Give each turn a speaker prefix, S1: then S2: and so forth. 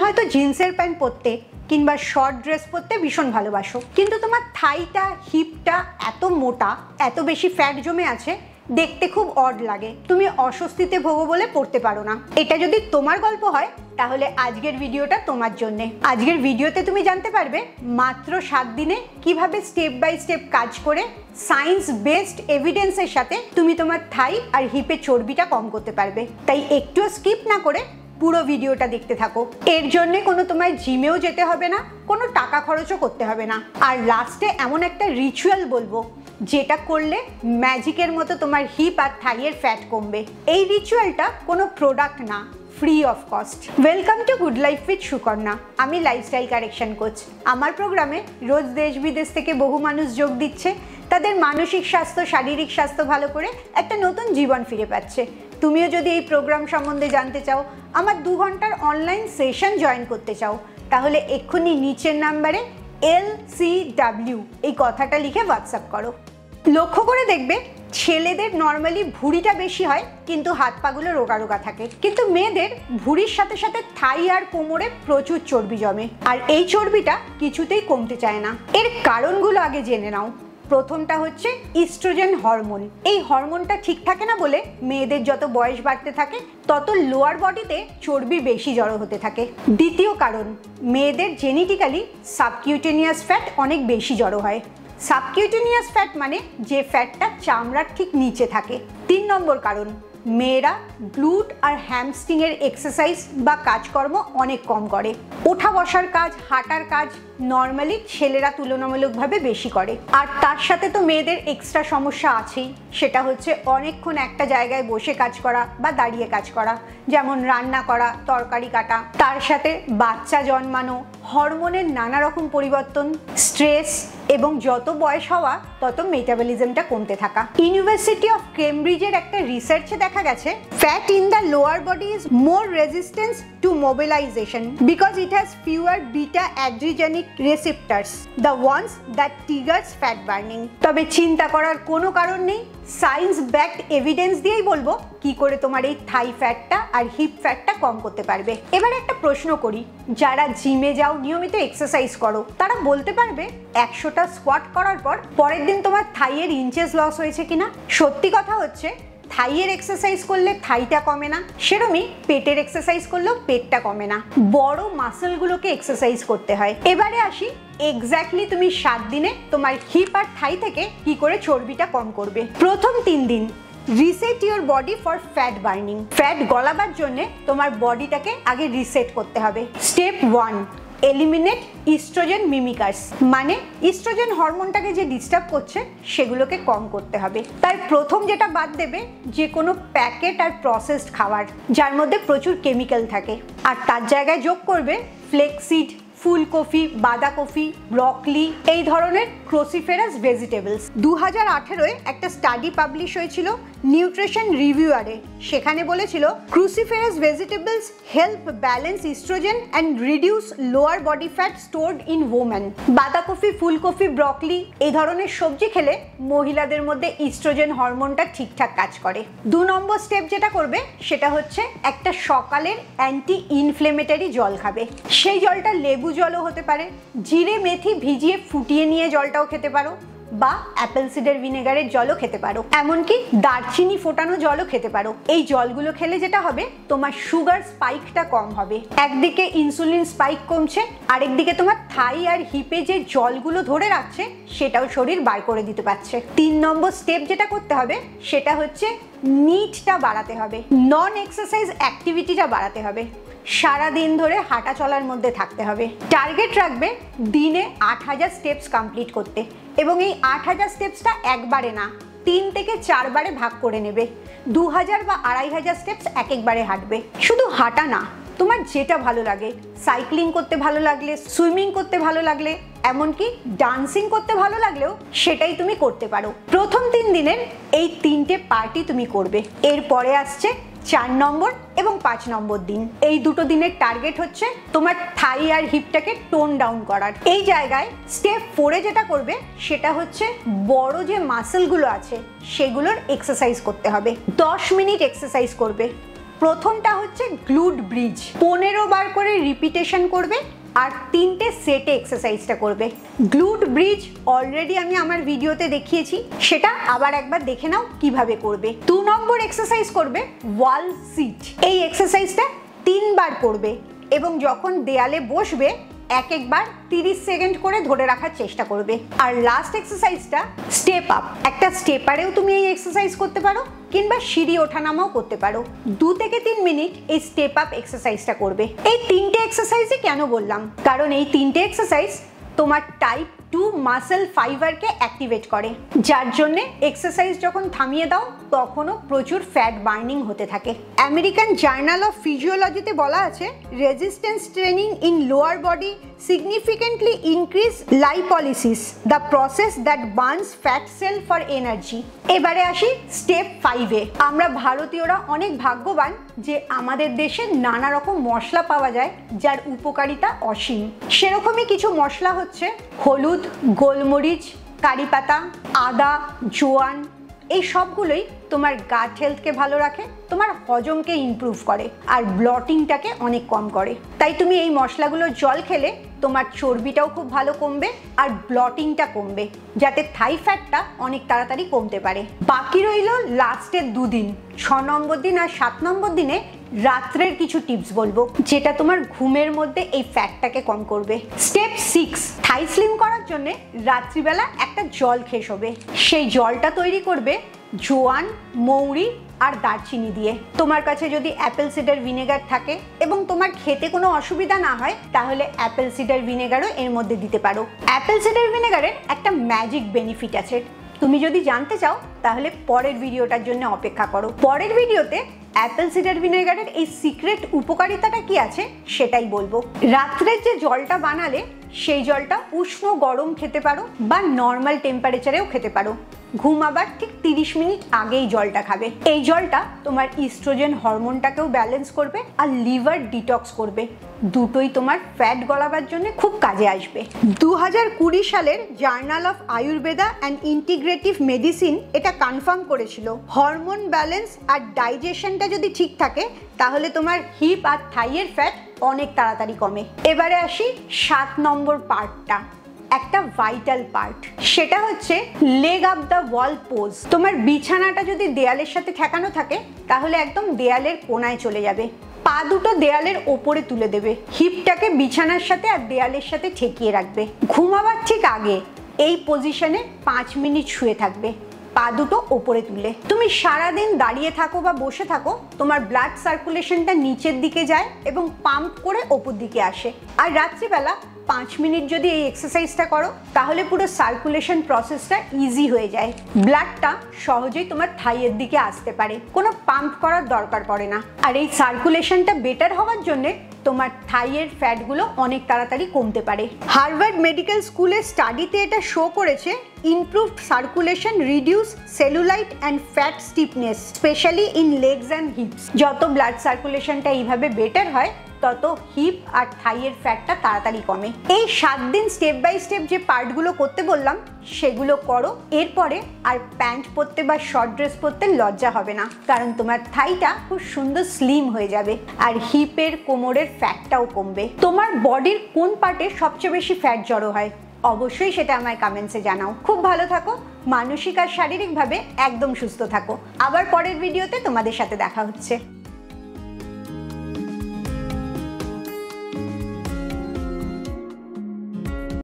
S1: হয়তো জিন্সের প্যান্ট পরতে কিংবা শর্ট ড্রেস পরতে ভীষণ ভালোবাসো, কিন্তু তোমার থাইটা হিপটা এত মোটা, এত বেশি ফ্যাট জমে আছে, দেখতে খুব অড লাগে, তুমি অস্বস্তিতে ভোগো বলে পড়তে পারো না। এটা যদি তোমার গল্প হয় তাহলে আজকের ভিডিওটা তোমার জন্য। আজকের ভিডিওতে তুমি জানতে পারবে মাত্র 7 দিনে কিভাবে স্টেপ বাই স্টেপ কাজ করে সায়েন্স বেসড এভিডেন্সের সাথে তুমি তোমার থাই আর হিপের চর্বিটা কম করতে পারবে। তাই একটুও স্কিপ না করে পুরো ভিডিওটা দেখতে থাকো। এর জন্য কোনো তোমায় জিমেও যেতে হবে না, কোনো টাকা খরচও করতে হবে না। আর লাস্টে এমন একটা রিচুয়াল বলবো যেটা করলে ম্যাজিকের মতো তোমার হিপ আর থাইয়ের ফ্যাট কমবে। এই রিচুয়ালটা কোনো প্রোডাক্ট না, free of cost. Welcome to good life with Sukanya. আমি লাইফস্টাইল কারেকশন কোচ। আমার প্রোগ্রামে রোজ দেশ বিদেশ থেকে বহু মানুষ যোগ দিচ্ছে, তাদের মানসিক স্বাস্থ্য, শারীরিক স্বাস্থ্য ভালো করে একটা নতুন জীবন ফিরে পাচ্ছে। তুমিও যদি এই প্রোগ্রাম সম্বন্ধে জানতে চাও, আমার 2 ঘন্টার অনলাইন সেশন জয়েন করতে চাও, তাহলে এক্ষুনি নিচের নাম্বারে LCW এই কথাটা লিখে হোয়াটসঅ্যাপ করো। লক্ষ্য করে দেখবে ছেলেদের নর্মালি ভুঁড়িটা বেশি হয় কিন্তু হাত পাগুলো রোগা রোগা থাকে, কিন্তু মেয়েদের ভুঁড়ির সাথে সাথে থাই আর কোমরে প্রচুর চর্বি জমে, আর এই চর্বিটা কিছুতেই কমতে চায় না। এর কারণগুলো আগে জেনে নাও। প্রথমটা হচ্ছে ইস্ট্রোজেন হরমোন। এই হরমোনটা ঠিক থাকে না বলে মেয়েদের যত বয়স বাড়তে থাকে তত লোয়ার বডিতে চর্বি বেশি জড়ো হতে থাকে। দ্বিতীয় কারণ, মেয়েদের জেনেটিক্যালি সাবকিউটেনিয়াস ফ্যাট অনেক বেশি জড়ো হয়। সাবকিউটেনিয়াস ফ্যাট মানে যে ফ্যাটটা চামড়ার ঠিক নিচে থাকে। 3 নম্বর কারণ, মেয়েরা গ্লুট আর হ্যামস্ট্রিং এর এক্সারসাইজ বা কাজকর্ম অনেক কম করে। ওঠা বসার কাজ, হাঁটার কাজ নর্মালি ছেলেরা তুলনামূলকভাবে বেশি করে। আর তার সাথে তো মেয়েদের এক্সট্রা সমস্যা আছেই, সেটা হচ্ছে অনেকক্ষণ একটা জায়গায় বসে কাজ করা বা দাঁড়িয়ে কাজ করা, যেমন রান্না করা, তরকারি কাটা। তার সাথে বাচ্চা জন্মানো, হরমোনের নানা রকম পরিবর্তন, স্ট্রেস এবং যত বয়স হওয়া তত মেটাবলিজমটা কমতে থাকা। ইউনিভার্সিটি অফ কেমব্রিজের একটা রিসার্চে দেখা গেছে fat in the lower body is more resistance to mobilization because it has fewer beta adrenergic receptors, the ones that triggers fat burning. তবে চিন্তা করার কোনো কারণ নেই, সায়েন্স ব্যাকড এভিডেন্স দিয়েই বলবো কি করে তোমার এই থাই ফ্যাটটা আর হিপ ফ্যাটটা কম করতে পারবে। এবার একটা প্রশ্ন করি, যারা জিমে যাও, নিয়মিত এক্সারসাইজ করো, তারা বলতে পারবে 100টা স্কোয়াট করার পর পরের দিন তোমার থাইয়ের ইঞ্চেস লস হয়েছে কিনা? সত্যি কথা হচ্ছে থাইয়ের এক্সারসাইজ করলে থাইটা কমে না, সেরকমই পেটের এক্সারসাইজ করলেও পেটটা কমে না। বড় মাসলগুলোকে এক্সারসাইজ করতে হয়। এবারে আসি এক্স্যাক্টলি তুমি 7 দিনে তোমার হিপ আর থাই থেকে কি করে চর্বিটা কম করবে। প্রথম 3 দিন reset your body for fat burning. Fat গলাবার জন্য তোমার বডিটাকে আগে রিসেট করতে হবে। স্টেপ 1, এলিমিনেট ইস্ট্রোজেন মিমিকার্স, মানে ইস্ট্রোজেন হরমোনটাকে যে ডিস্টার্ব করছে সেগুলোকে কম করতে হবে। তাই প্রথম যেটা বাদ দেবে, যে কোনো প্যাকেট আর প্রসেসড খাবার যার মধ্যে প্রচুর কেমিক্যাল থাকে, আর তার জায়গায় যোগ করবে ফ্লেক্সিড, ফুলকপি, বাঁধাকপি, ব্রকলি, এই ধরনের ক্রুসিফেরাস ভেজিটেবলস। 2018-এ একটা স্টাডি পাবলিশ হয়েছিল নিউট্রিশন রিভিউয়ারে। সেখানে বলেছিল cruciferous vegetables help balance estrogen and reduce lower body fat stored in women. বাঁধাকপি, ফুলকপি, ব্রকলি এই ধরনের সবজি খেলে মহিলাদের মধ্যে ইস্ট্রোজেন হরমোনটা ঠিকঠাক কাজ করে। 2 নম্বর স্টেপ যেটা করবে সেটা হচ্ছে একটা সকালের অ্যান্টি ইনফ্লেমেটরি জল খাবে। সেই জলটা লেবু জলও হতে পারে, জিরে মেথি ভিজিয়ে ফুটিয়ে নিয়ে জলটাও খেতে পারো, বা অ্যাপেল সিডার ভিনেগারের জলও খেতে পারো, এমনকি দারচিনি ফোটানো জলও খেতে পারো। এই জলগুলো খেলে যেটা হবে, তোমার সুগার স্পাইকটা কম হবে। একদিকে ইনসুলিন স্পাইক কমছে, আরেকদিকে তোমার থাই আর হিপে যে জলগুলো ধরে রাখছে সেটাও শরীর বার করে দিতে পারছে। 3 নম্বর স্টেপ যেটা করতে হবে সেটা হচ্ছে নিটটা বাড়াতে হবে, নন এক্সারসাইজ অ্যাক্টিভিটিটা বাড়াতে হবে। সারা দিন ধরে হাঁটা চলার মধ্যে থাকতে হবে। টার্গেট রাখবে দিনে 8000 স্টেপস কমপ্লিট করতে, এবং এই 8000 স্টেপসটা একবারে না, 3 থেকে 4 বারে ভাগ করে নেবে। 2000 বা 2500 স্টেপস এক একবারে হাঁটবে। শুধু হাঁটা না, তোমার যেটা ভালো লাগে, সাইক্লিং করতে ভালো লাগলে, সুইমিং করতে ভালো লাগলে, এমনকি ডান্সিং করতে ভালো লাগলেও সেটাই তুমি করতে পারো। প্রথম 3 দিনের এই 3টে পার্টই তুমি করবে। এরপরে আসছে 4 নম্বর এবং 5 নম্বর দিন। এই 2টো দিনের টার্গেট হচ্ছে তোমার থাই আর হিপটাকে টোন ডাউন করার। এই জায়গায় স্টেপ 4-এ যেটা করবে সেটা হচ্ছে বড় যে মাসলগুলো আছে সেগুলোর এক্সারসাইজ করতে হবে। 10 মিনিট এক্সারসাইজ করবে। প্রথমটা হচ্ছে গ্লুট ব্রিজ। 15 বার করে রিপিটেশন করবে আর 3টে সেটে এক্সারসাইজটা করবে। গ্লুট ব্রিজ অলরেডি আমি আমার ভিডিওতে দেখিয়েছি, সেটা আবার একবার দেখে নাও কিভাবে করবে। 2 নম্বর এক্সারসাইজ করবে ওয়াল সিট। এই এক্সারসাইজটা 3 বার করবে এবং যখন দেয়ালে বসবে একবার 30 সেকেন্ড করে ধরে রাখার চেষ্টা করবে। আর লাস্ট এক্সারসাইজটা স্টেপ আপ। একটা স্টেপারেও তুমি এই এক্সারসাইজ করতে পারো কিংবা সিঁড়ি ওঠানামাও করতে পারো। 2 থেকে 3 মিনিট এই স্টেপ আপ এক্সারসাইজটা করবে। এই 3টে এক্সারসাইজই কেন বললাম, কারণ এই 3টে এক্সারসাইজ তোমার টাইপ 2 মাসেল ফাইবারকে অ্যাক্টিভেট করে, যার জন্য এক্সারসাইজ যখন থামিয়ে দাও তখনও প্রচুর ফ্যাট বার্নিং হতে থাকে। আমেরিকান জার্নাল অফ ফিজিওলজিতে বলা আছে resistance training in lower body significantly increase lipolysis, the process that burns fat cell for energy. এবারে আসি স্টেপ 5-এ। আমরা ভারতীয়রা অনেক ভাগ্যবান যে আমাদের দেশে নানা রকম মশলা পাওয়া যায় যার উপকারিতা অসীম। সেরকমই কিছু মশলা হচ্ছে হলুদ, গোলমরিচ, কারি পাতা, আদা, জোয়ান। এই সবগুলোই তোমার গাট হেলথকে ভালো রাখে, তোমার হজমকে ইমপ্রুভ করে আর ব্লটিংটাকে অনেক কম করে। তাই তুমি এই মশলাগুলো জল খেলে তোমার চর্বিটাও খুব ভালো কমবে আর ব্লটিংটা কমবে, যাতে থাই ফ্যাটটা অনেক তাড়াতাড়ি কমতে পারে। বাকি রইল লাস্টের 2 দিন, 6 নম্বর দিন আর 7 নম্বর দিনে রাত্রের কিছু টিপস বলবো যেটা তোমার ঘুমের মধ্যে এই ফ্যাটটাকে কম করবে। স্টেপ 6, থাই স্লিম করার জন্য রাত্রিবেলা একটা জল খেয়ে শোবে। সেই জলটা তৈরি করবে জোয়ান, মৌরি আর দারচিনি দিয়ে। তোমার কাছে যদি অ্যাপেল সিডার ভিনেগার থাকে এবং তোমার খেতে কোনো অসুবিধা না হয় তাহলে অ্যাপেল সিডার ভিনেগারও এর মধ্যে দিতে পারো। অ্যাপেল সিডার ভিনেগারের একটা ম্যাজিক বেনিফিট আছে, তুমি যদি জানতে চাও তাহলে পরের ভিডিওটার জন্য অপেক্ষা করো। পরের ভিডিওতে অ্যাপেল সিডার ভিনেগারের এই সিক্রেট উপকারিতাটা কি আছে সেটাই বলবো। রাত্রের যে জলটা বানালে সেই জলটা উষ্ণ গরম খেতে পারো বা নর্মাল টেম্পারেচারেও খেতে পারো। ঘুমাবার ঠিক 30 মিনিট আগেই জলটা খাবে। এই জলটা তোমার ইস্ট্রোজেন হরমোনটাকেও ব্যালেন্স করবে আর লিভার ডিটক্স করবে। দুটোই তোমার ফ্যাট গলাবার জন্য খুব কাজে আসবে। 2020 সালের journal of Ayurveda and integrative medicine এটা কনফার্ম করেছিল হরমোন ব্যালেন্স আর ডাইজেশনটা যদি ঠিক থাকে তাহলে তোমার হিপ আর থাইয়ের ফ্যাট অনেক তাড়াতাড়ি কমে। এবারে আসি 7 নম্বর পার্টটা, একটা ভাইটাল পার্ট, সেটা হচ্ছে leg up the wall pose. তোমার বিছানাটা যদি দেয়ালের সাথে ঠেকানো থাকে তাহলে একদম দেয়ালের কোনায় চলে যাবে, পা দুটো দেয়ালের ওপরে তুলে দেবে, হিপটাকে বিছানার সাথে আর দেয়ালের সাথে ঠেকিয়ে রাখবে। ঘুমাবার ঠিক আগে এই পজিশনে 5 মিনিট শুয়ে থাকবে, পা দুটো ওপরে তুলে। তুমি সারাদিন দাঁড়িয়ে থাকো বা বসে থাকো, তোমার ব্লাড সার্কুলেশনটা নিচের দিকে যায় এবং পাম্প করে ওপর দিকে আসে। আর রাত্রিবেলা 5 মিনিট যদি এই এক্সারসাইজটা করো তাহলে পুরো সার্কুলেশন প্রসেসটা ইজি হয়ে যায়, ব্লাডটা সহজেই তোমার থাইয়ের দিকে আসতে পারে, কোনো পাম্প করার দরকার পড়ে না। আর এই সার্কুলেশনটা বেটার হওয়ার জন্য তোমার থাইয়ের ফ্যাটগুলো অনেক তাড়াতাড়ি কমতে পারে। হার্ভার্ড মেডিকেল স্কুলের স্টাডিতে এটা শো করেছে improved circulation reduce cellulite and fat stiffness specially in legs and hips. যত ব্লাড সার্কুলেশনটা এইভাবে বেটার হয় তত হিপ আর থাইয়ের ফ্যাটটা তাড়াতাড়ি কমে। এই 7 দিন স্টেপ বাই স্টেপ যে পার্টগুলো করতে বললাম সেগুলো করো, এরপরে আর প্যান্ট পরতে বা শর্ট ড্রেস পরতে লজ্জা হবে না, কারণ তোমার থাইটা খুব সুন্দর স্লিম হয়ে যাবে আর হিপের কোমরের ফ্যাটটাও কমবে। তোমার বডির কোন পার্টে সবচেয়ে বেশি ফ্যাট জড়ো হয় অবশ্যই সেটা আমায় কমেন্টসে জানাও। খুব ভালো থাকো, মানসিক আর শারীরিকভাবে একদম সুস্থ থাকো। আবার পরের ভিডিওতে তোমাদের সাথে দেখা হচ্ছে।